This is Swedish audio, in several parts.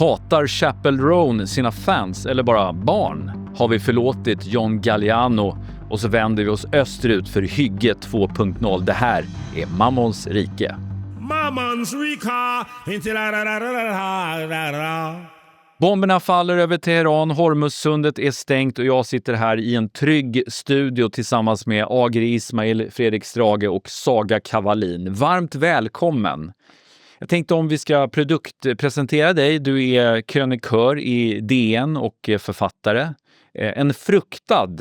Hatar Chappell Roan sina fans eller bara barn? Har vi förlåtit John Galliano? Och så vänder vi oss österut för Hygge 2.0. Det här är Mammons rike. Mammons rike. Bomberna faller över Teheran, Hormuzsundet är stängt och jag sitter här i en trygg studio tillsammans med Agri Ismail, Fredrik Strage och Saga Kavalin. Varmt välkommen! Jag tänkte om vi ska produktpresentera dig. Du är krönikör i DN och författare. En fruktad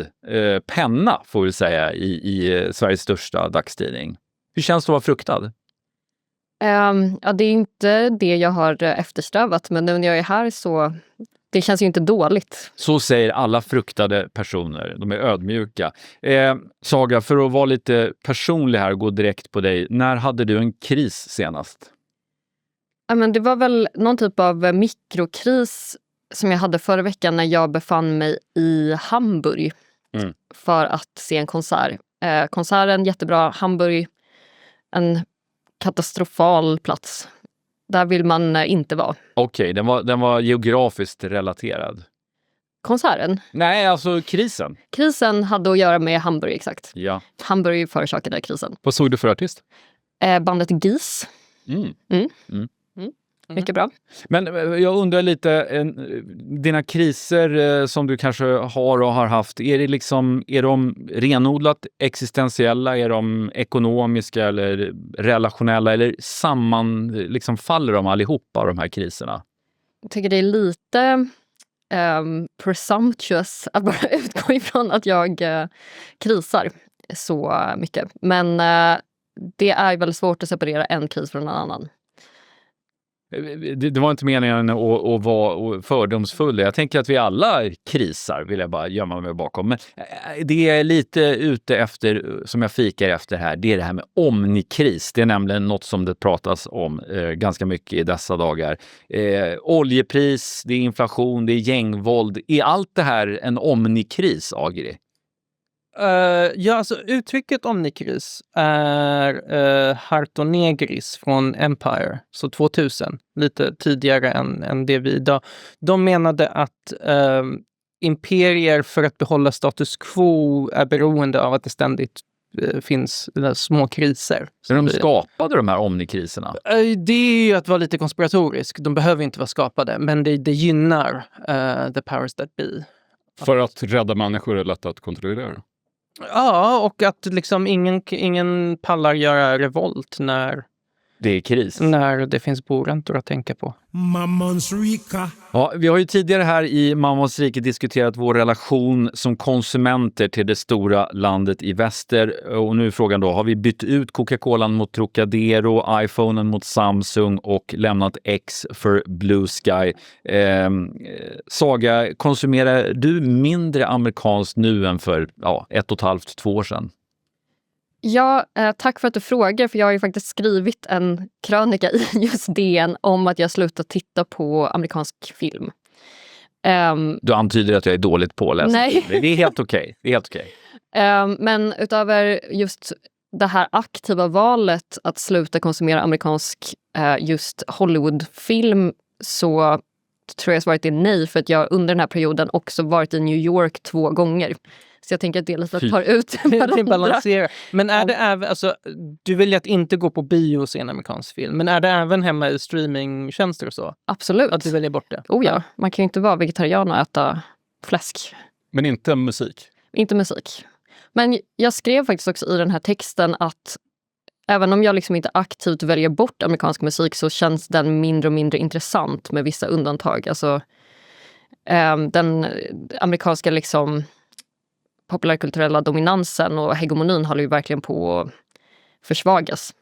penna får vi säga i Sveriges största dagstidning. Hur känns det att vara fruktad? Ja, det är inte det jag har eftersträvat, men nu när jag är här så det känns ju inte dåligt. Så säger alla fruktade personer. De är ödmjuka. Saga, för att vara lite personlig här och gå direkt på dig. När hade du en kris senast? Ja, men det var väl någon typ av mikrokris som jag hade förra veckan när jag befann mig i Hamburg för att se en konsert. Konserten jättebra, Hamburg en katastrofal plats. Där vill man inte vara. Okej, den var geografiskt relaterad. Konserten? Nej, alltså krisen. Krisen hade att göra med Hamburg, exakt. Ja. Hamburg förorsakade krisen. Vad såg du för artist? Bandet Gis. Mycket bra. Men jag undrar lite, dina kriser som du kanske har och har haft, är de renodlat existentiella, är de ekonomiska eller relationella eller faller de allihopa de här kriserna? Jag tycker det är lite presumptuous att bara utgå ifrån att jag krisar så mycket. Men det är väldigt svårt att separera en kris från en annan. Det var inte meningen att vara fördomsfull. Jag tänker att vi alla krisar, vill jag bara gömma mig bakom. Men det är lite ute efter, som jag fikar efter här, det är det här med omnikris. Det är nämligen något som det pratas om ganska mycket i dessa dagar. Oljepris, det är inflation, det är gängvåld. Är allt det här en omnikris, Agri? Ja, alltså uttrycket omnikris är Hartonegris från Empire, så 2000, lite tidigare än det vi idag. De menade att imperier för att behålla status quo är beroende av att det ständigt finns små kriser. Så de skapade de här omnikriserna? Det är ju att vara lite konspiratorisk. De behöver inte vara skapade, men det gynnar the powers that be. För att rädda människor är lätt att kontrollera. Ja, och att liksom ingen pallar göra revolt när det är kris. När det finns boräntor att tänka på. Mammons rika. Ja, vi har ju tidigare här i Mammons rike diskuterat vår relation som konsumenter till det stora landet i väster. Och nu är frågan då, har vi bytt ut Coca-Colan mot Trocadero, iPhonen mot Samsung och lämnat X för Blue Sky? Saga, konsumerar du mindre amerikanskt nu än för 1,5-2 år sedan? Ja, tack för att du frågar, för jag har ju faktiskt skrivit en krönika i just DN om att jag slutat titta på amerikansk film. Du antyder att jag är dåligt påläst. Nej. Det är helt okej. Det är helt okej. Men utöver just det här aktiva valet att sluta konsumera amerikansk just Hollywoodfilm, så tror jag svaret är nej, för att jag under den här perioden också varit i New York 2 gånger. Så jag tänker att det är lite att ta ut varandra. Men är det även, alltså, du vill ju att inte gå på bio och se en amerikansk film, men är det även hemma i streamingtjänster och så? Absolut. Att du väljer bort det? Oh ja, man kan ju inte vara vegetarian och äta fläsk. Men inte musik? Inte musik. Men jag skrev faktiskt också i den här texten att även om jag liksom inte aktivt väljer bort amerikansk musik, så känns den mindre och mindre intressant med vissa undantag. Alltså den amerikanska liksom populärkulturella dominansen och hegemonin håller ju verkligen på att försvagas.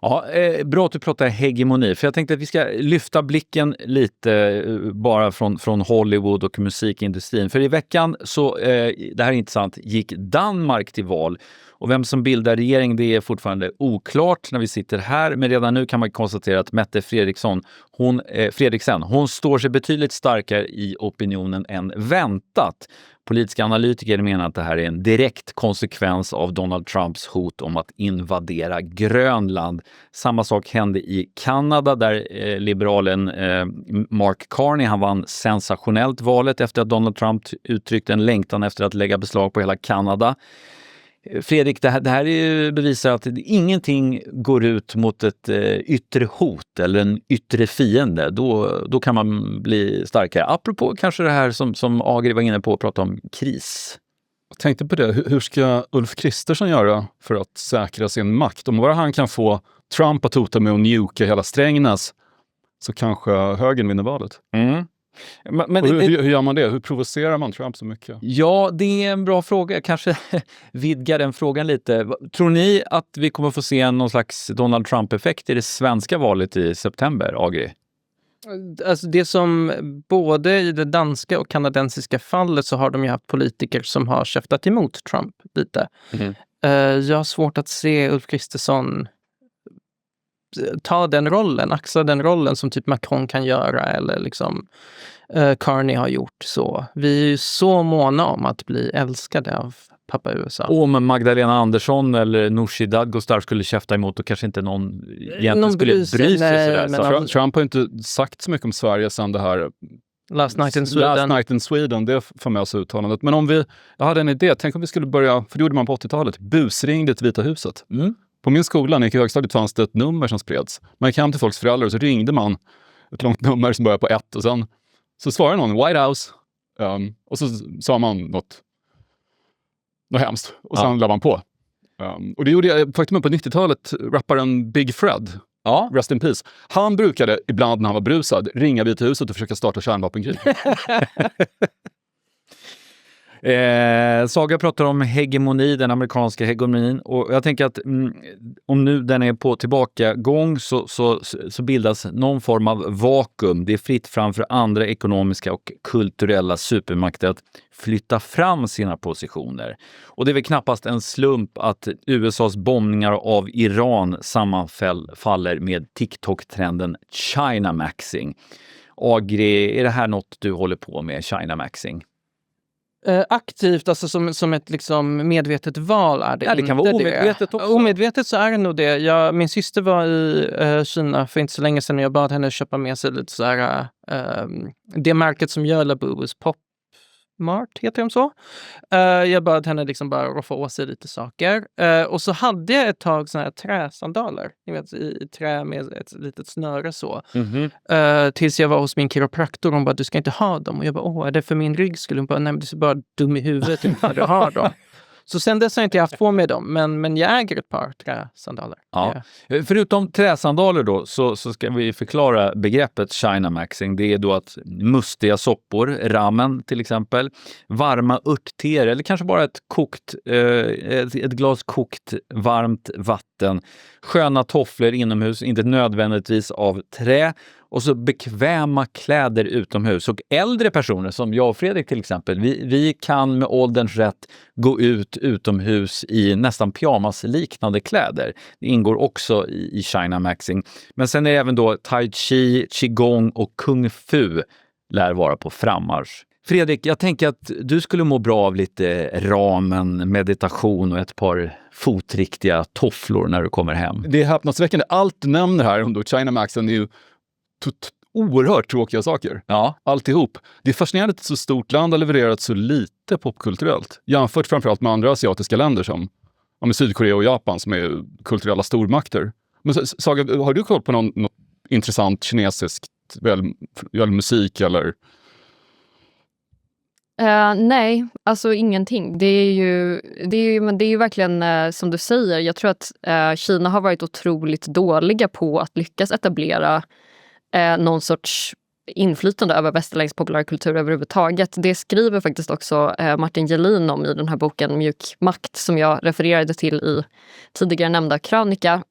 Ja, bra att du pratar hegemoni, för jag tänkte att vi ska lyfta blicken lite bara från Hollywood och musikindustrin. För i veckan så, det här är intressant, gick Danmark till val. Och vem som bildar regering, det är fortfarande oklart när vi sitter här. Men redan nu kan man konstatera att Mette Fredriksen, hon står sig betydligt starkare i opinionen än väntat. Politiska analytiker menar att det här är en direkt konsekvens av Donald Trumps hot om att invadera Grönland. Samma sak hände i Kanada där liberalen Mark Carney, han vann sensationellt valet efter att Donald Trump uttryckte en längtan efter att lägga beslag på hela Kanada. Fredrik, det här bevisar att ingenting går ut mot ett yttre hot eller en yttre fiende. Då kan man bli starkare. Apropå kanske det här som Agri var inne på att prata om kris. Jag tänkte på det. Hur ska Ulf Kristersson göra för att säkra sin makt? Om bara han kan få Trump att hota med att njuka hela Strängnäs så kanske högern vinner valet. Mm. Men hur gör man det? Hur provocerar man Trump så mycket? Ja, det är en bra fråga. Jag kanske vidgar den frågan lite. Tror ni att vi kommer få se någon slags Donald Trump-effekt i det svenska valet i september, Agri? Alltså det som både i det danska och kanadensiska fallet så har de ju haft politiker som har käftat emot Trump lite. Mm. Jag har svårt att se Ulf Kristersson ta den rollen, axla den rollen som typ Macron kan göra eller liksom Carney har gjort så. Vi är ju så måna om att bli älskade av pappa USA. Om Magdalena Andersson eller Nooshi Dadgostar skulle käfta emot och kanske inte någon egentligen skulle bry sig sådär. Men Trump har inte sagt så mycket om Sverige sedan det här Last Night in Sweden. Last Night in Sweden, det famösa uttalandet. Men jag hade en idé, tänk om vi skulle börja, för det gjorde man på 80-talet, busringde till Vita huset. Mm. På min skola, när jag gick i högstadiet, fanns det ett nummer som spreds. Man gick hem till folks föräldrar och så ringde man ett långt nummer som började på 1 och sen så svarade någon White House och så sa man något hemskt och sen la man på. Och det gjorde jag faktiskt på 90-talet, rapparen Big Fred. Ja. Rest in peace. Han brukade ibland när han var brusad ringa Vita huset och försöka starta kärnvapenkrig. Saga pratar om hegemoni, den amerikanska hegemonin, och jag tänker att om nu den är på tillbakagång så bildas någon form av vakuum. Det är fritt fram för andra ekonomiska och kulturella supermakter att flytta fram sina positioner. Och det är väl knappast en slump att USAs bombningar av Iran sammanfaller med TikTok-trenden China Maxing. Agri, är det här något du håller på med, China Maxing? Aktivt, alltså som ett liksom medvetet val är det. Ja, det kan vara omedvetet också. Omedvetet så är det nog det. Min syster var i Kina för inte så länge sedan och jag bad henne köpa med sig lite så här det märket som gör Labubus Pop Mart, heter de så. Jag bad henne liksom bara roffa åt sig lite saker. Och så hade jag ett tag såna här träsandaler. Ni vet, i trä med ett litet snöre så. Tills jag var hos min kiropraktor. Hon bara, du ska inte ha dem. Och jag bara, är det för min rygg? Skulle hon bara, nej men du är bara dum i huvudet när du har dem. Så sen dess har jag inte haft på med dem. Men jag äger ett par träsandaler. Ja. Förutom träsandaler då så ska vi förklara begreppet China Maxing. Det är då att mustiga soppor, ramen till exempel, varma örtteer eller kanske bara ett glas kokt varmt vatten, sköna tofflor inomhus, inte nödvändigtvis av trä, och så bekväma kläder utomhus. Och äldre personer som jag och Fredrik till exempel, vi kan med ålderns rätt gå ut utomhus i nästan pyjamasliknande kläder. Det ingår också i China Maxing. Men sen är det även då tai chi, qigong och kung fu lär vara på frammarsch. Fredrik, jag tänker att du skulle må bra av lite ramen, meditation och ett par fotriktiga tofflor när du kommer hem. Det är häpnadsväckande. Allt du nämner här om China Maxing är ju oerhört tråkiga saker. Ja. Alltihop. Det är fascinerande att ett så stort land har levererat så lite popkulturellt. Jämfört framförallt med andra asiatiska länder som Sydkorea och Japan som är kulturella stormakter. Men Saga, har du koll på något intressant kinesiskt musik eller? Nej, alltså ingenting. Det är ju verkligen som du säger. Jag tror att Kina har varit otroligt dåliga på att lyckas etablera någon sorts inflytande över västerländsk populärkultur överhuvudtaget. Det skriver faktiskt också Martin Gelin om i den här boken Mjuk makt som jag refererade till i tidigare nämnda krönika.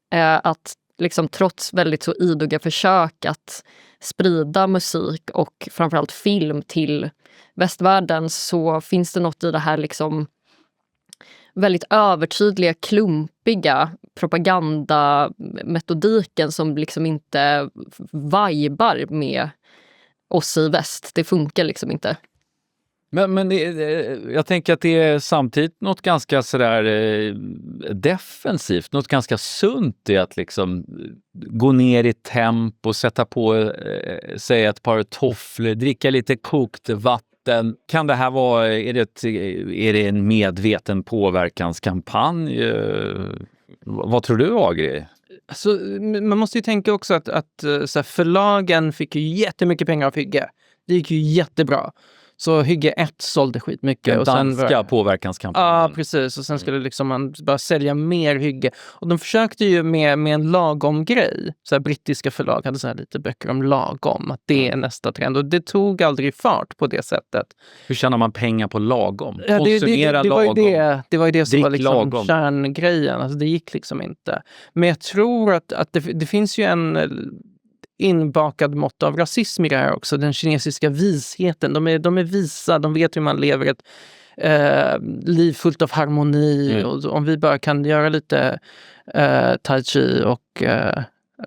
Att liksom trots väldigt så idoga försök att sprida musik och framförallt film till västvärlden så finns det något i det här liksom väldigt övertydliga, klumpiga propagandametodiken som liksom inte vibar med oss i väst. Det funkar liksom inte. Men jag tänker att det är samtidigt något ganska sådär defensivt, något ganska sunt i att liksom gå ner i tempo, sätta på sig ett par tofflor, dricka lite kokt vatten. Kan det här vara, är det en medveten påverkanskampanj? Vad tror du, Agri? Alltså, man måste ju tänka också att så här, förlagen fick ju jättemycket pengar av Hygge. Det gick ju jättebra. Så Hygge 1 sålde skitmycket. Den danska påverkanskampanjen. Ja, precis. Och sen skulle liksom man bara sälja mer Hygge. Och de försökte ju med en lagom grej. Så här, brittiska förlag hade så här lite böcker om lagom. Att det är nästa trend. Och det tog aldrig fart på det sättet. Hur tjänar man pengar på lagom? Ja, Konsumera lagom. Det var ju det som var liksom lagom. kärngrejen. Alltså, det gick liksom inte. Men jag tror att det finns ju en inbakad mått av rasism i det här också. Den kinesiska visheten. De är visa, de vet hur man lever ett liv fullt av harmoni. Och om vi bara kan göra lite tai chi och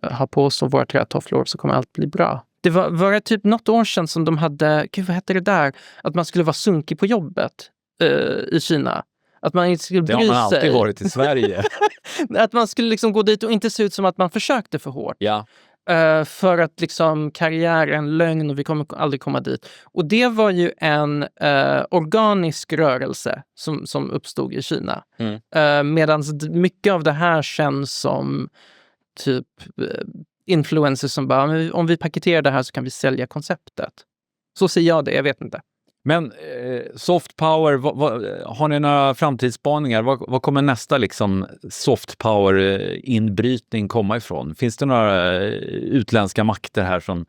ha på oss våra trätofflor så kommer allt bli bra. Det var typ något år sedan som de hade, gud vad hette det där? Att man skulle vara sunkig på jobbet i Kina. Att man inte skulle bry sig. Det har man alltid varit i Sverige. Att man skulle liksom gå dit och inte se ut som att man försökte för hårt. Ja. För att liksom karriär är en lögn och vi kommer aldrig komma dit. Och det var ju en organisk rörelse som uppstod i Kina. Medan mycket av det här känns som typ influencers som bara, om vi paketerar det här så kan vi sälja konceptet. Så ser jag det, jag vet inte. Men soft power, har ni några framtidsspaningar? Vad kommer nästa liksom soft power inbrytning komma ifrån? Finns det några utländska makter här som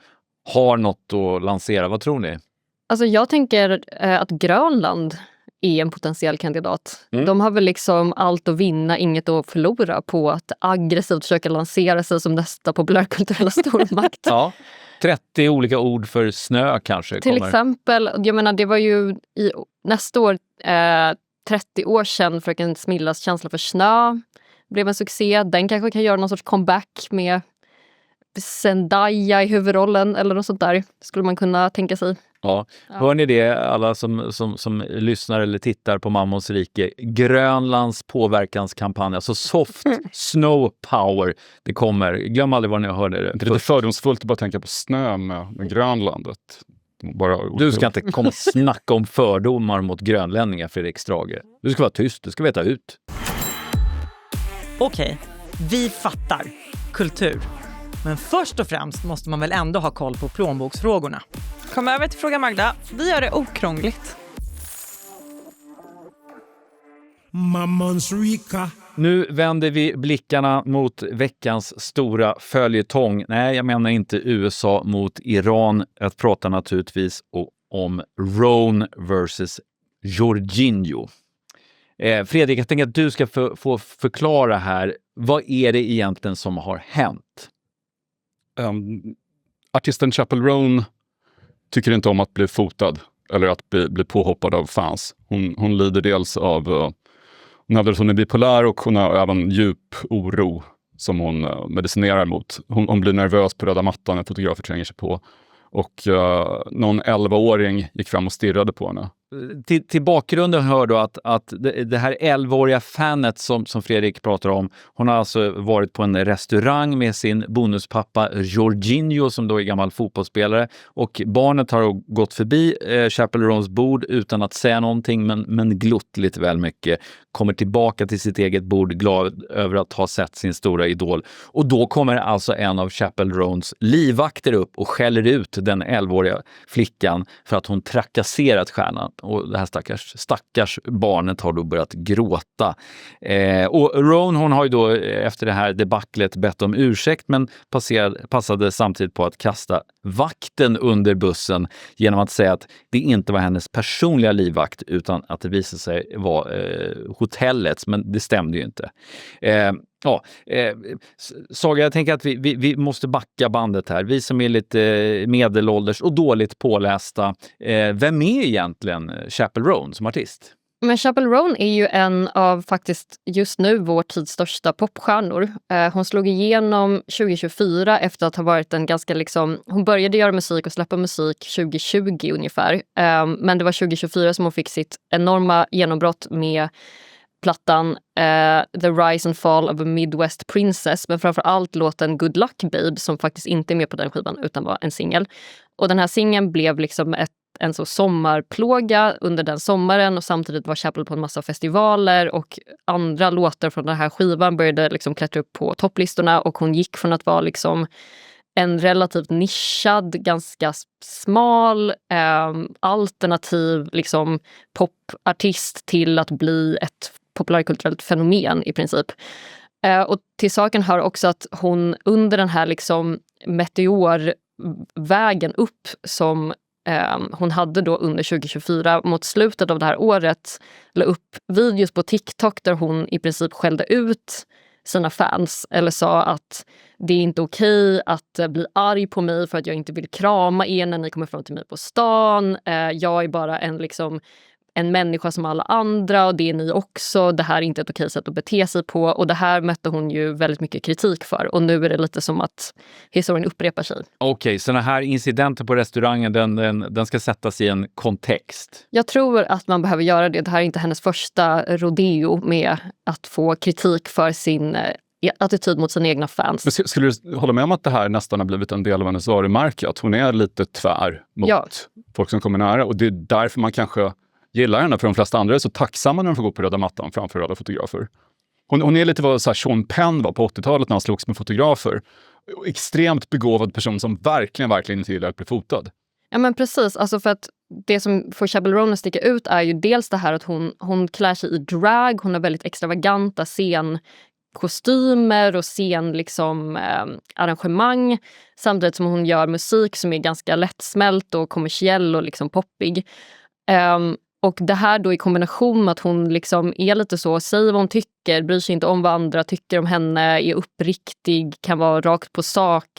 har något att lansera? Vad tror ni? Alltså jag tänker att Grönland är en potentiell kandidat. De har väl liksom allt att vinna, inget att förlora på att aggressivt försöka lansera sig som nästa populärkulturella stormakt. Ja. 30 olika ord för snö kanske Till kommer. exempel, jag menar det var ju nästa år 30 år sedan Fröken Smillas känsla för snö blev en succé. Den kanske kan göra någon sorts comeback med Zendaya i huvudrollen eller något sånt där. Skulle man kunna tänka sig. Ja. Hör ni det, alla som lyssnar eller tittar på Mammons rike? Grönlands påverkanskampanj, alltså soft snow power, det kommer. Glöm aldrig vad ni hörde det. Det är lite fördomsfullt att bara tänka på snö med Grönlandet. Du ska inte komma och snacka om fördomar mot grönlänningar, Fredrik Strage. Du ska vara tyst, du ska veta ut. Okej, vi fattar. Kultur. Men först och främst måste man väl ändå ha koll på plånboksfrågorna. Kom över till Fråga Magda. Vi gör det okrångligt. Mammons rika. Nu vänder vi blickarna mot veckans stora följetong. Nej, jag menar inte USA mot Iran. Jag pratar naturligtvis om Roan versus Jorginho. Fredrik, jag tänker att du ska få förklara här. Vad är det egentligen som har hänt? Artisten Chappell Roan tycker inte om att bli fotad eller att bli påhoppad av fans. Hon lider dels av hon hävdar att hon är bipolär och hon har även djup oro som hon medicinerar mot. Hon blir nervös på röda mattan när fotografer tränger sig på. Och någon 11-åring gick fram och stirrade på henne. Till bakgrunden hör då att det här 11-åriga fanet som Fredrik pratar om, hon har alltså varit på en restaurang med sin bonuspappa Jorginho som då är gammal fotbollsspelare, och barnet har gått förbi Chappell Roans bord utan att säga någonting men glott lite väl mycket, kommer tillbaka till sitt eget bord glad över att ha sett sin stora idol, och då kommer alltså en av Chappell Roans livvakter upp och skäller ut den 11-åriga flickan för att hon trakasserat stjärnan. Och det här stackars barnet har då börjat gråta. Och Roan, hon har ju då efter det här debaclet bett om ursäkt, men passade samtidigt på att kasta vakten under bussen genom att säga att det inte var hennes personliga livvakt utan att det visade sig vara hotellets, men det stämde ju inte. Saga, jag tänker att vi måste backa bandet här. Vi som är lite medelålders och dåligt pålästa. Vem är egentligen Chappell Roan som artist? Men Chappell Roan är ju en av faktiskt just nu vår tids största popstjärnor. Hon slog igenom 2024 efter att ha varit en ganska hon började göra musik och släppa musik 2020 ungefär. Men det var 2024 som hon fick sitt enorma genombrott med plattan The Rise and Fall of a Midwest Princess, men framförallt låten Good Luck Babe som faktiskt inte är med på den skivan utan var en singel. Och den här singeln blev en så sommarplåga under den sommaren, och samtidigt var Chappell på en massa festivaler och andra låtar från den här skivan började klättra upp på topplistorna, och hon gick från att vara en relativt nischad, ganska smal, alternativ popartist till att bli ett populärkulturellt fenomen i princip. Och till saken hör också att hon under den här meteorvägen upp som hon hade då under 2024 mot slutet av det här året la upp videos på TikTok där hon i princip skällde ut sina fans eller sa att det är inte okej att bli arg på mig för att jag inte vill krama er när ni kommer fram till mig på stan. Jag är bara en människa som alla andra, och det är ni också. Det här är inte ett okej sätt att bete sig på, och det här mötte hon ju väldigt mycket kritik för, och nu är det lite som att historien upprepar sig. Okej, såna här incidenter på restaurangen, den ska sättas i en kontext. Jag tror att man behöver göra det. Det här är inte hennes första rodeo med att få kritik för sin attityd mot sina egna fans. Men skulle du hålla med om att det här nästan har blivit en del av hennes varumärke? Att hon är lite tvär mot folk som kommer nära, och det är därför man kanske gillar henne, för de flesta andra är så tacksamma när de får gå på röda mattan framför röda fotografer. Hon är lite vad Sean Penn var på 80-talet när han slogs med fotografer. Extremt begåvad person som verkligen inte gillar att bli fotad. Ja men precis, för att det som får Chappell Roan att sticka ut är ju dels det här att hon klär sig i drag, hon har väldigt extravaganta scenkostymer och arrangemang, samtidigt som hon gör musik som är ganska lättsmält och kommersiell och poppig. Och det här då i kombination med att hon är lite så, säger vad hon tycker, bryr sig inte om vad andra tycker om henne, är uppriktig, kan vara rakt på sak,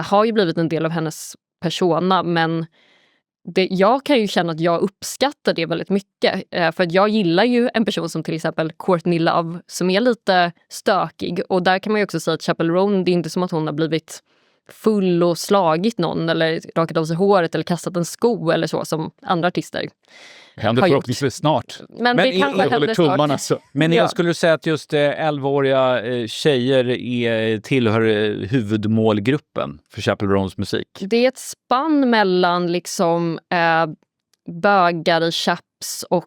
har ju blivit en del av hennes persona, men jag kan ju känna att jag uppskattar det väldigt mycket, för att jag gillar ju en person som till exempel Courtney Love som är lite stökig, och där kan man ju också säga att Chappell Roan, det är inte som att hon har blivit full och slagit någon eller rakat av sig håret eller kastat en sko eller så som andra artister händer förhoppningsvis snart. Men det kanske händer snart. Men jag skulle säga att just 11-åriga tjejer tillhör huvudmålgruppen för Chappell Roans musik. Det är ett spann mellan bögar i chaps och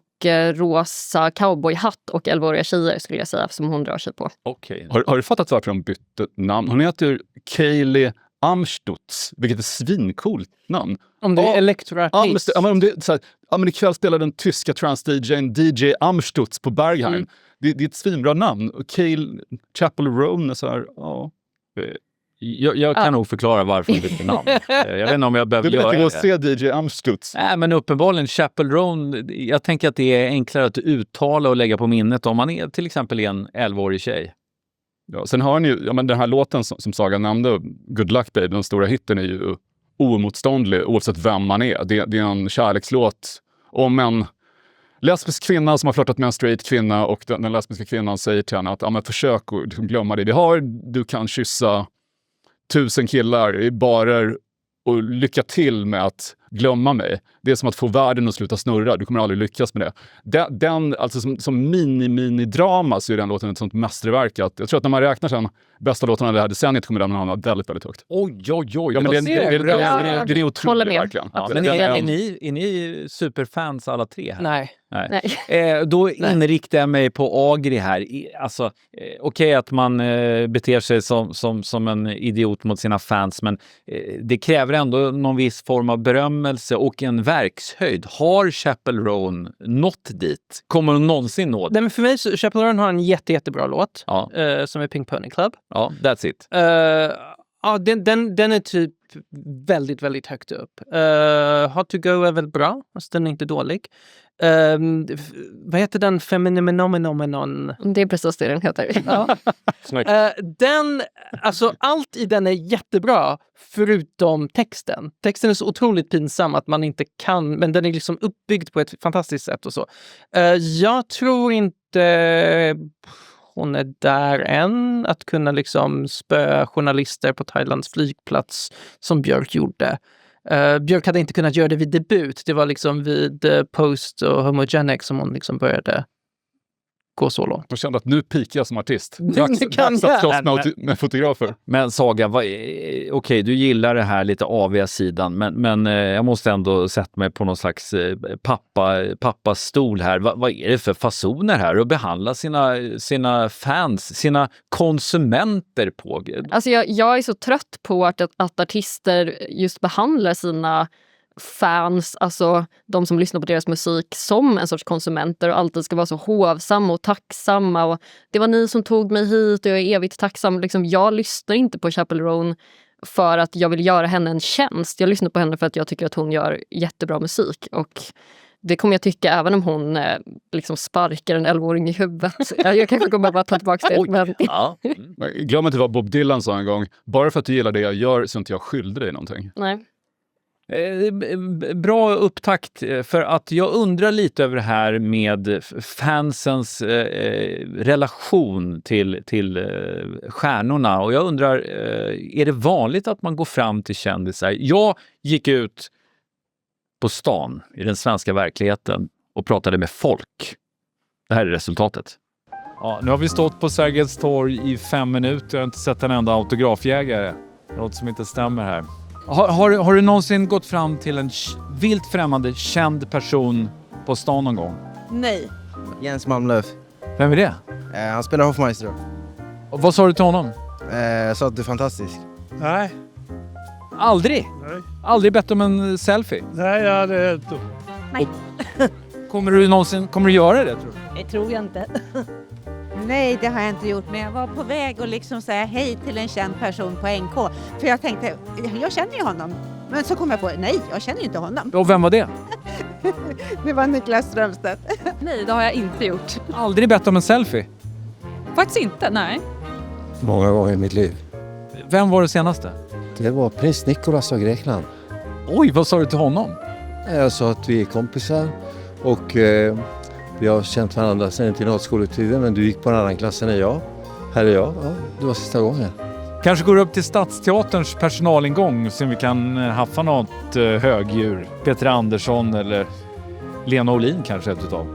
rosa cowboyhatt och 11-åriga tjejer skulle jag säga, som hon drar sig på. Okay. Har du fattat varför de bytte namn? Hon heter Kaylee Amstutz, vilket är svincoolt namn. Om det är elektroartist. Men ikväll spelar den tyska trans-DJn DJ Amstutz på Berghain. Det är ett svinbra namn. Chappell Roan är så här, ja. Jag kan nog förklara varför hon bytte namn. Jag vet inte om jag behöver göra det. Det är att se DJ Amstutz. Nej, men uppenbarligen Chappell Roan, jag tänker att det är enklare att uttala och lägga på minnet om man är till exempel en 11-årig tjej. Ja, sen har ni ju, den här låten som Saga nämnde, Good Luck Babe, den stora hitten, är ju oemotståndlig oavsett vem man är. Det är en kärlekslåt om en lesbisk kvinna som har flörtat med en straight kvinna, och den lesbiska kvinnan säger till henne att försök att glömma det vi har, du kan kyssa 1000 killar i barer och lycka till med att glömma mig. Det är som att få världen att sluta snurra. Du kommer aldrig lyckas med det. Den alltså som mini-drama så är den låten ett sånt mästerverk. Jag tror att när man räknar sen bästa låtarna det här decenniet kommer den hamna väldigt, väldigt högt. Oj. Ja, men det är otroligt verkligen. Ja, men är ni superfans alla tre här? Nej. Då inriktar jag mig på Agri här. Alltså, okej att man beter sig som en idiot mot sina fans, men det kräver ändå någon viss form av berömmelse och en verkshöjd. Har Chappell Roan nått dit? Kommer hon någonsin nå det? Nej, men för mig så Chappell Roan har en jättebra låt som är Pink Pony Club. Ja, that's it. Ja, den är typ väldigt, väldigt högt upp. Hot to go är väl bra, alltså den är inte dålig. Vad heter den? Femininomenon? Det är precis det den heter. Ja. Alltså allt i den är jättebra förutom texten. Texten är så otroligt pinsam att man inte kan, men den är liksom uppbyggd på ett fantastiskt sätt och så. Jag tror inte hon är där än att kunna liksom spöa journalister på Thailands flygplats som Björk gjorde. Björk hade inte kunnat göra det vid debut. Det var liksom vid Post och Homogenic som hon liksom började gå så långt. Jag kände att nu pikar jag som artist. Dags att slåss med fotografer. Men Saga, okej, du gillar det här lite aviga sidan, men jag måste ändå sätta mig på någon slags pappas stol här. Vad är det för fasoner här att behandla sina fans, sina konsumenter på? Alltså jag är så trött på att artister just behandlar sina fans, alltså de som lyssnar på deras musik, som en sorts konsumenter och alltid ska vara så hovsamma och tacksamma och det var ni som tog mig hit och jag är evigt tacksam. Liksom, jag lyssnar inte på Chappell Roan för att jag vill göra henne en tjänst. Jag lyssnar på henne för att jag tycker att hon gör jättebra musik och det kommer jag tycka även om hon liksom sparkar en 11-åring i huvudet. Jag kanske kommer bara ta tillbaka det. Men... Ja. Glöm inte vad Bob Dylan sa en gång. Bara för att du gillar det jag gör så inte jag skyldig dig någonting. Nej. Bra upptakt, för att jag undrar lite över det här med fansens relation till stjärnorna, och jag undrar, är det vanligt att man går fram till kändisar? Jag gick ut på stan i den svenska verkligheten och pratade med folk. Det här är resultatet. Ja, nu har vi stått på Sergels torg i 5 minuter och inte sett en enda autografjägare. Något som inte stämmer här. Har du någonsin gått fram till en vilt främmande känd person på stan någon gång? Nej. Jens Malmlöf. Vem är det? Han spelar Hofmeister. Och vad sa du till honom? Jag sa att du är fantastisk. Nej, Aldrig? nej, Aldrig bett om en selfie? nej, ja, det är inte. Kommer du göra det, tror du? Det tror jag inte. Nej, det har jag inte gjort, men jag var på väg att liksom säga hej till en känd person på NK. För jag tänkte, jag känner ju honom. Men så kom jag på, nej, jag känner ju inte honom. Och vem var det? Det var Niklas Strömstedt. Nej, det har jag inte gjort. Aldrig bett om en selfie? Faktiskt inte, nej. Många gånger i mitt liv. Vem var det senaste? Det var prins Nikolas av Grekland. Oj, vad sa du till honom? Jag sa att vi är kompisar och vi har känt varandra sedan internatskoletiden, men du gick på en annan klass än jag. Här är jag. Ja, det var sista gången. Kanske går upp till Stadsteaterns personalingång så vi kan haffa något högdjur. Peter Andersson eller Lena Olin kanske ett utav.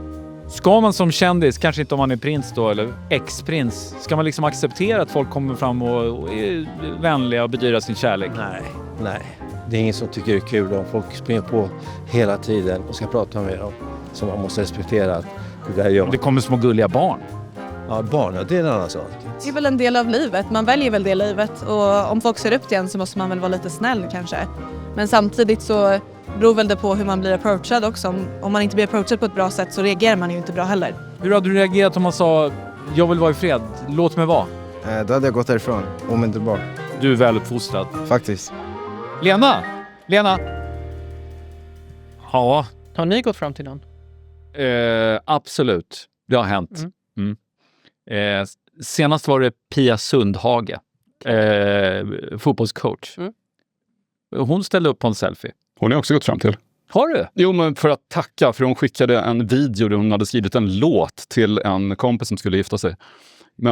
Ska man som kändis, kanske inte om man är prins då eller ex-prins, ska man liksom acceptera att folk kommer fram och är vänliga och bedyrar sin kärlek? Nej. Det är ingen som tycker det är kul om folk springer på hela tiden och ska prata med dem. Så man måste respektera att det där gör. Det kommer små gulliga barn. Ja, barn, det är en annan sak. Det är väl en del av livet. Man väljer väl det livet. Och om folk ser upp till en så måste man väl vara lite snäll kanske. Men samtidigt så beror väl det på hur man blir approachad också. Om man inte blir approachad på ett bra sätt så reagerar man ju inte bra heller. Hur hade du reagerat om man sa jag vill vara i fred, låt mig vara? Då hade jag gått därifrån, omedelbart. Du är väluppfostrad. Faktiskt. Lena! Ja, Har ni gått fram till någon? Absolut. Det har hänt. Senast var det Pia Sundhage, fotbollscoach. Hon ställde upp på en selfie. Hon har jag också gått fram till. Har du? Jo, men för att tacka, för hon skickade en video där hon hade skrivit en låt till en kompis som skulle gifta sig.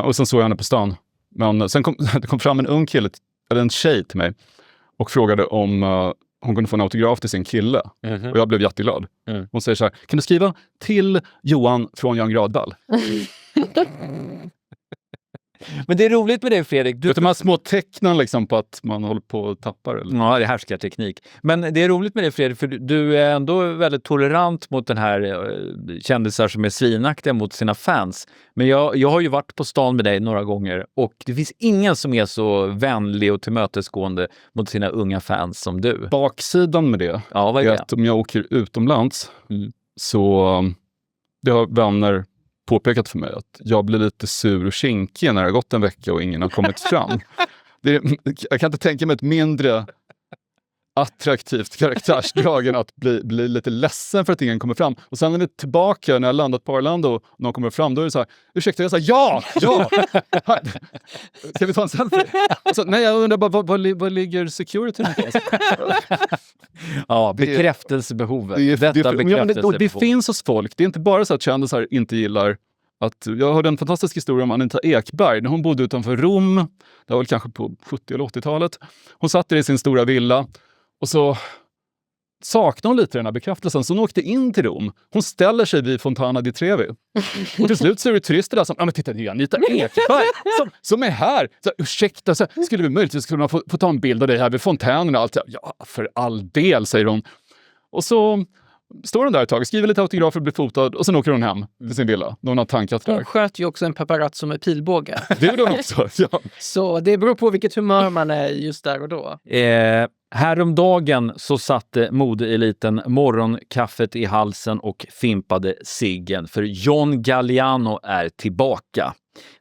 Och sen såg jag henne på stan. Men sen det kom fram en ung kille, eller en tjej till mig, och frågade om hon kunde få en autograf till sin kille. Och jag blev jätteglad. Hon säger så här, kan du skriva till Johan från Jan Gradvall? Men det är roligt med det, Fredrik. Vet du de här små tecknen liksom på att man håller på att tappa det? Ja, det är härskarteknik. Men det är roligt med det, Fredrik, för du är ändå väldigt tolerant mot den här kändisar som är svinaktiga mot sina fans. Men jag har ju varit på stan med dig några gånger och det finns ingen som är så vänlig och tillmötesgående mot sina unga fans som du. Baksidan med det, ja, vad är det? Att om jag åker utomlands så det har vänner påpekat för mig att jag blir lite sur och kinkig när det har gått en vecka och ingen har kommit fram. Jag kan inte tänka mig ett mindre attraktivt karaktärsdrag än att bli lite ledsen för att ingen kommer fram. Och sen när vi är tillbaka, när jag landat på Arlanda och någon kommer fram, då är det så här, ursäkta, jag säger ja! Ska vi ta en selfie? Så, nej, jag undrar bara, vad ligger security någonstans? Ja, bekräftelsebehovet. Det finns hos folk. Det är inte bara så att kändisar inte gillar att... Jag hörde en fantastisk historia om Anita Ekberg när hon bodde utanför Rom. Det var väl kanske på 70- eller 80-talet. Hon satt där i sin stora villa och så saknade hon lite den här bekräftelsen, så hon åkte in till Rom. Hon ställer sig vid Fontana di Trevi. Och till slut så är det turister där som, men titta, det är Anita Ekberg som är här. Så, ursäkta, så skulle vi möjligtvis kunna få ta en bild av dig här vid fontänen och allt. Ja, för all del, säger hon. Och så står hon där ett tag, skriver lite autografer och blir fotad och sen åker hon hem till sin villa. Hon har tankat där. Hon sköt ju också en paparazzo med pilbåge. Det gjorde hon också, ja. Så det beror på vilket humör man är just där och då. Häromdagen så satte modeeliten morgonkaffet i halsen och fimpade ciggen, för John Galliano är tillbaka.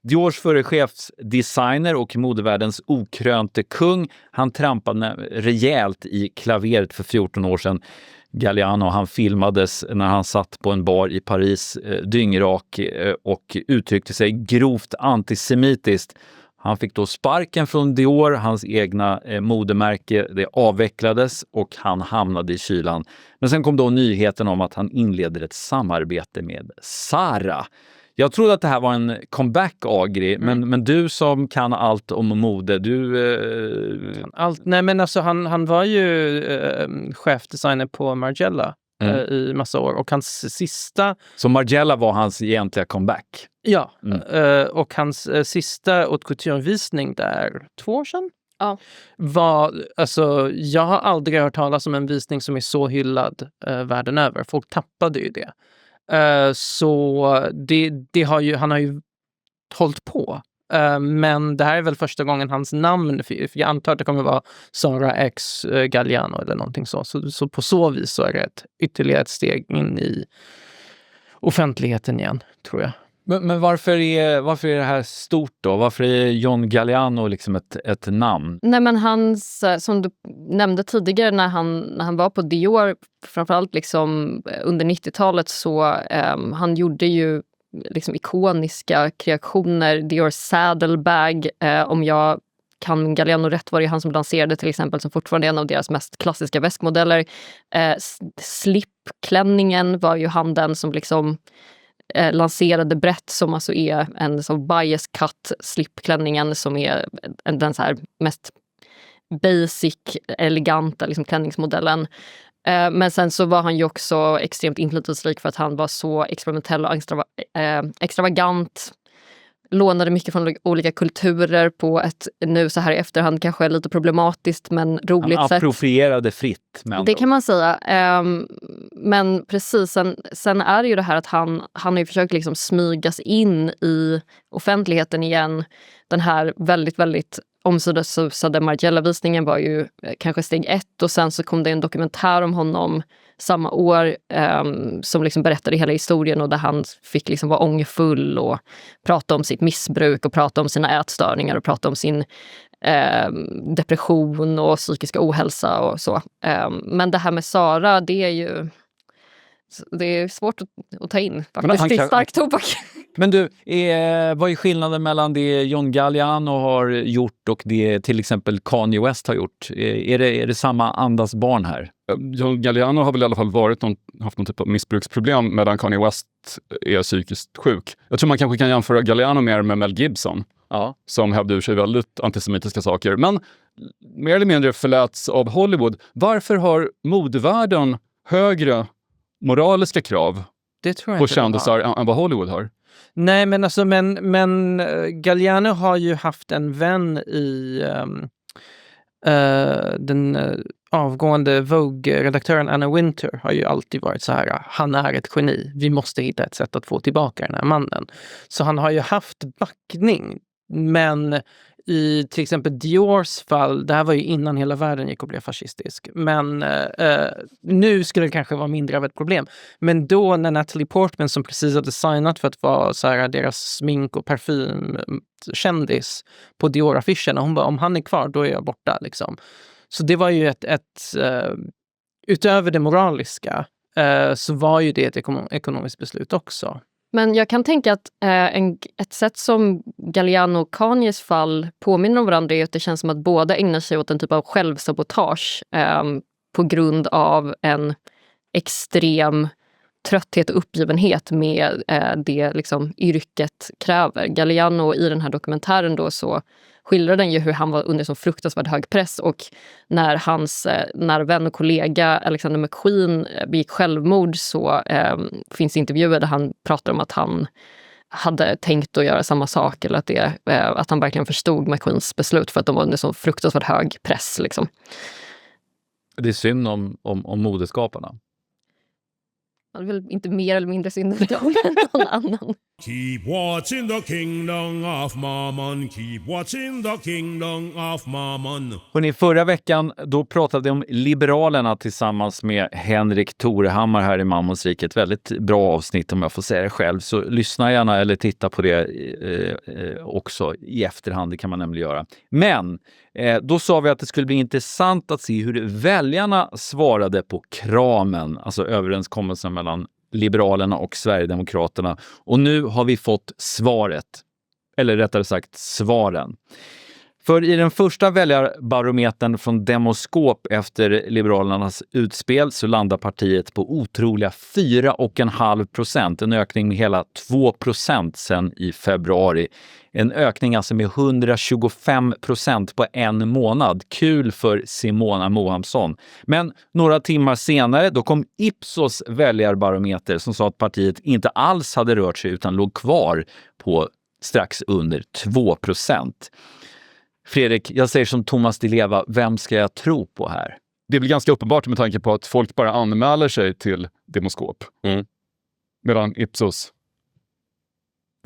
Diors förre chefsdesigner och modevärldens okrönte kung, han trampade rejält i klaveret för 14 år sedan. Galliano, han filmades när han satt på en bar i Paris dyngrak och uttryckte sig grovt antisemitiskt. Han fick då sparken från Dior, hans egna modemärke, det avvecklades och han hamnade i kylan. Men sen kom då nyheten om att han inleder ett samarbete med Zara. Jag trodde att det här var en comeback, Agri, men du som kan allt om mode, Nej, men alltså han var ju chefdesigner på Margiela i massa år, och hans sista... Så Margiela var hans egentliga comeback? Ja, och hans sista haute couture-visning där 2 år sedan var, alltså jag har aldrig hört talas om en visning som är så hyllad världen över. Folk tappade ju det. Så det har ju, han har ju hållit på. Men det här är väl första gången hans namn, för jag antar att det kommer vara Zara X Galliano eller någonting så på så vis så är det ytterligare ett steg in i offentligheten igen, tror jag. Men varför är det här stort då? Varför är John Galliano liksom ett namn? Nej, men hans, som du nämnde tidigare, när han var på Dior, framförallt liksom under 90-talet, så han gjorde ju liksom ikoniska kreationer. Dior Saddlebag, om jag kan Galliano rätt, var det han som lanserade till exempel, som fortfarande är en av deras mest klassiska väskmodeller. Slipklänningen var ju han den som liksom lanserade brett, som alltså är en sån bias cut slipklänningen, som är den så här mest basic, eleganta liksom klänningsmodellen. Men sen så var han ju också extremt inflytelserik för att han var så experimentell och extravagant. Lånade mycket från olika kulturer på ett, nu så här i efterhand kanske lite problematiskt men roligt sätt. Han approprierade fritt. Det kan man säga. Men precis, sen är det ju det här att han har ju försökt liksom smygas in i offentligheten igen. Den här väldigt, väldigt omsusade Margiela-visningen var ju kanske steg 1, och sen så kom det en dokumentär om honom samma år som liksom berättade hela historien, och där han fick liksom vara ångerfull och prata om sitt missbruk och prata om sina ätstörningar och prata om sin depression och psykiska ohälsa och så. Men det här med Zara, det är svårt att ta in faktiskt. Det är stark tobak. Men du, vad är skillnaden mellan det John Galliano har gjort och det till exempel Kanye West har gjort? Är det samma andas barn här? John Galliano har väl i alla fall haft någon typ av missbruksproblem, medan Kanye West är psykiskt sjuk. Jag tror man kanske kan jämföra Galliano mer med Mel Gibson, som hävde ur sig väldigt antisemitiska saker. Men mer eller mindre förläts av Hollywood. Varför har modevärlden högre moraliska krav på kändisar än vad Hollywood har? Nej, men alltså, men Galliano har ju haft en vän i den avgående Vogue-redaktören Anna Wintour har ju alltid varit så här: han är ett geni, vi måste hitta ett sätt att få tillbaka den här mannen. Så han har ju haft backning, men i till exempel Diors fall, det här var ju innan hela världen gick och blev fascistisk. Men nu skulle det kanske vara mindre av ett problem. Men då när Natalie Portman, som precis hade signat för att vara så här, deras smink- och parfymkändis på Dior-affischerna, hon bara, om han är kvar, då är jag borta. Liksom. Så det var ju ett utöver det moraliska, så var ju det ett ekonomiskt beslut också. Men jag kan tänka att ett sätt som Galliano och Kanyes fall påminner om varandra är att det känns som att båda ägnar sig åt en typ av självsabotage på grund av en extrem trötthet och uppgivenhet med det liksom yrket kräver. Galliano i den här dokumentären då så skildrar den ju hur han var under så fruktansvärt hög press, och när hans nära vän och kollega Alexander McQueen begick självmord så finns intervjuer där han pratar om att han hade tänkt att göra samma sak, eller att han verkligen förstod McQueens beslut för att de var under så fruktansvärt hög press. Liksom. Det är synd om modeskaparna. Det är väl inte mer eller mindre synd om någon annan. Keep watching the kingdom of Mammon. Keep watching the kingdom of Mammon. Hörrni, förra veckan då pratade vi om Liberalerna tillsammans med Henrik Torehammar här i Mammons rike. Ett väldigt bra avsnitt om jag får säga det själv. Så lyssna gärna eller titta på det också i efterhand. Det kan man nämligen göra. Men då sa vi att det skulle bli intressant att se hur väljarna svarade på kramen. Alltså överenskommelsen mellan Liberalerna och Sverigedemokraterna. Och nu har vi fått svaret. Eller rättare sagt svaren. För i den första väljarbarometern från Demoskop efter Liberalernas utspel så landar partiet på otroliga 4,5%. En ökning med hela 2% sedan i februari. En ökning alltså med 125% på en månad. Kul för Simona Mohamsson. Men några timmar senare då kom Ipsos väljarbarometer som sa att partiet inte alls hade rört sig utan låg kvar på strax under 2%. Fredrik, jag säger som Thomas Di Leva, vem ska jag tro på här? Det är väl ganska uppenbart med tanke på att folk bara anmäler sig till Demoskop. Medan Ipsos...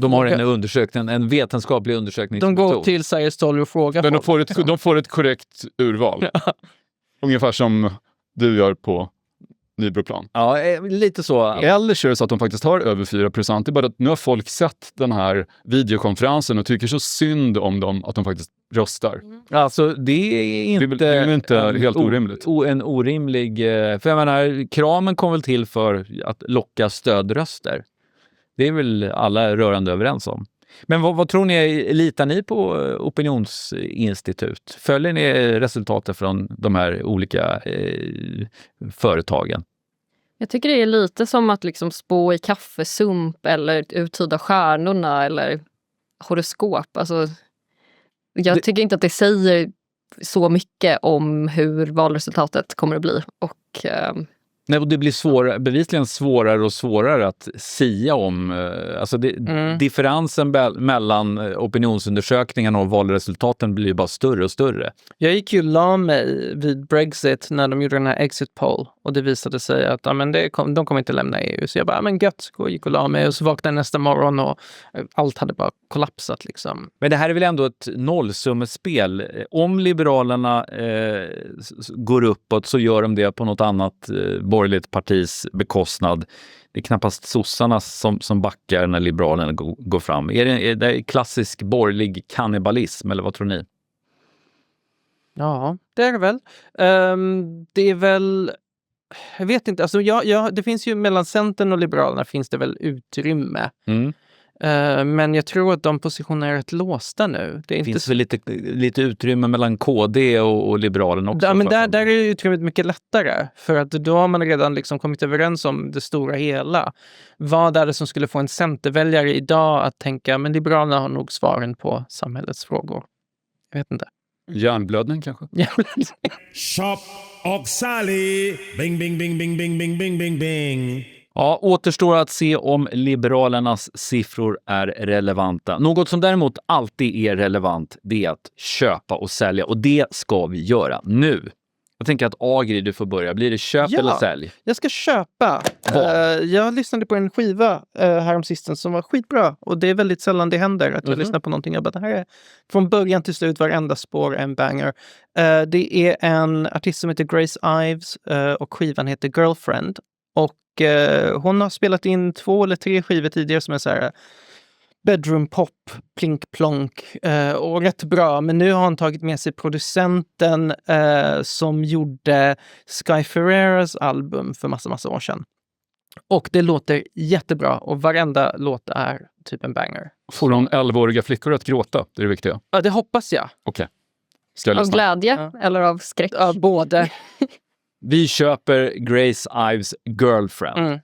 De har en undersökning, en vetenskaplig undersökning. De går till Sveriges Television och frågar. Men de får ett korrekt urval. Ungefär som du gör på Nybroplan. Ja, lite så. Eller så är det så att de faktiskt har över 4%. Det är bara att nu har folk sett den här videokonferensen och tycker så synd om dem att de faktiskt röstar. Alltså det är inte, det är inte helt orimligt. En orimlig... För jag menar, kramen kom väl till för att locka stödröster. Det är väl alla rörande överens om. Men vad tror ni, litar ni på opinionsinstitut? Följer ni resultaten från de här olika företagen? Jag tycker det är lite som att liksom spå i kaffesump eller uttyda stjärnorna eller horoskop. Alltså, jag tycker inte att det säger så mycket om hur valresultatet kommer att bli. Och... Nej, och det blir bevisligen svårare och svårare att sia om. Alltså differensen mellan opinionsundersökningarna och valresultaten blir ju bara större och större. Jag gick ju la mig vid Brexit när de gjorde den här exit poll och det visade sig att de kommer inte lämna EU. Så jag bara, men gött, gick och la mig och så vaknade nästa morgon och allt hade bara kollapsat liksom. Men det här är väl ändå ett nollsummespel. Om Liberalerna går uppåt så gör de det på något annat borgerligt partis bekostnad. Det är knappast sossarna som backar när Liberalerna går fram. Är det klassisk borgerlig kannibalism eller vad tror ni? Ja, det är det väl. Det är väl... Jag vet inte. Alltså, det finns ju mellan Centern och Liberalerna finns det väl utrymme. Men jag tror att de positionerna är rätt låsta nu. Det finns väl lite utrymme mellan KD och Liberalerna också? Ja, men där är utrymmet mycket lättare. För att då har man redan liksom kommit överens om det stora hela. Vad är det som skulle få en centerväljare idag att tänka, men Liberalerna har nog svaren på samhällets frågor. Jag vet inte. Hjärnblödning kanske? Shop och Sally. Bing, bing, bing, bing, bing, bing, bing, bing, bing. Ja, återstår att se om Liberalernas siffror är relevanta. Något som däremot alltid är relevant, det är att köpa och sälja. Och det ska vi göra nu. Jag tänker att Agri, du får börja. Blir det köp eller sälj? Jag ska köpa. Jag lyssnade på en skiva häromsistens som var skitbra. Och det är väldigt sällan det händer att jag lyssnar på någonting. Jag bara, det här är från början till slut varenda spår en banger. Det är en artist som heter Grace Ives och skivan heter Girlfriend. Och hon har spelat in 2 eller 3 skivor tidigare som är så här bedroom pop, plink plonk och rätt bra. Men nu har han tagit med sig producenten som gjorde Sky Ferreras album för massa år sedan. Och det låter jättebra och varenda låt är typ en banger. Får de 11-åriga flickor att gråta? Det är det viktiga. Ja, det hoppas jag. Okej. Ska jag Av lyssna? glädje eller av skräck? Ja, både. Vi köper Grace Ives Girlfriend.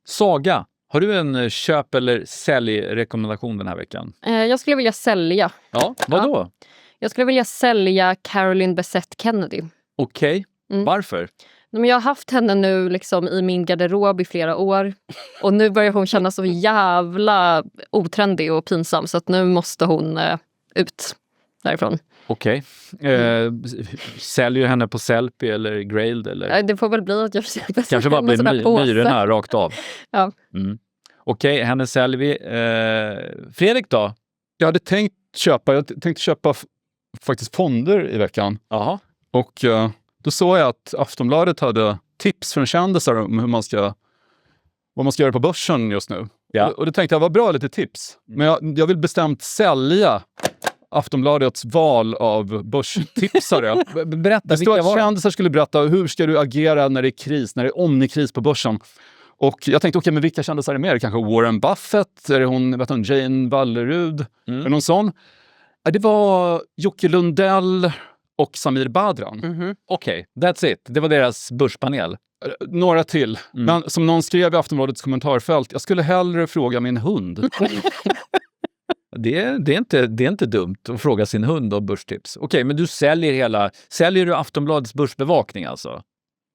Saga, har du en köp- eller säljrekommendation den här veckan? Jag skulle vilja sälja. Ja, vad då? Jag skulle vilja sälja Caroline Bessette Kennedy. Okej. Varför? Men jag har haft henne nu liksom i min garderob i flera år. Och nu börjar hon kännas så jävla otrendig och pinsam. Så att nu måste hon ut därifrån. Okej. Säljer henne på Sellpy eller Grailed? Eller? Det får väl bli att jag kanske bara blir myrorna rakt av. Ja. Okej, henne säljer vi. Fredrik då? Jag hade tänkt köpa faktiskt fonder i veckan. Jaha. Och då såg jag att Aftonbladet hade tips från kändisar om vad man ska göra på börsen just nu. Ja. Och då tänkte jag, vad bra lite tips. Men jag vill bestämt sälja Aftonbladets val av börstipsare. Berätta, det står att kändisar skulle berätta hur ska du agera när det är kris, när det är omnikris på börsen. Och jag tänkte, okej, men vilka kändisar är med? Kanske Warren Buffett? Är det hon, Jane Wallerud? Är det någon sån? Det var Jocke Lundell och Samir Badran. Okej, that's it. Det var deras börspanel. Några till. Men som någon skrev i Aftonbladets kommentarfält, jag skulle hellre fråga min hund. Det är inte dumt att fråga sin hund om börstips. Okej, men du säljer du Aftonbladets börsbevakning alltså?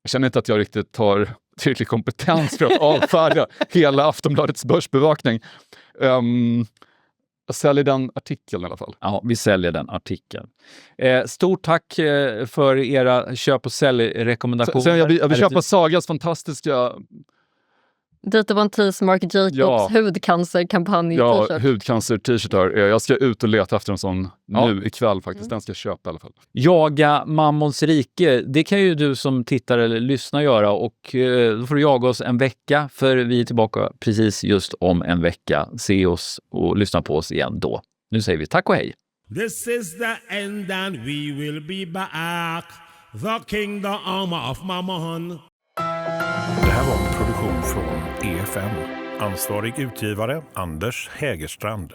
Jag känner inte att jag riktigt har tillräcklig kompetens för att avfärda hela Aftonbladets börsbevakning. Jag säljer den artikeln i alla fall. Ja, vi säljer den artikeln. Stort tack för era köp- och säljrekommendationer. Sen jag vill köpa Sagas fantastiska... Dita Von Teese, Marc Jacobs hudcancerkampanj. Ja, hudcancer-t-shirtar. Jag ska ut och leta efter en sån nu ikväll faktiskt. Den ska jag köpa i alla fall. Jaga Mammons rike, det kan ju du som tittar eller lyssnar göra, och då får du jaga oss en vecka, för vi är tillbaka precis just om en vecka. Se oss och lyssna på oss igen då. Nu säger vi tack och hej. This is the end and we will be back. The kingdom of Mammon. Det här var en produktion från EFM. Ansvarig utgivare Anders Hägerstrand.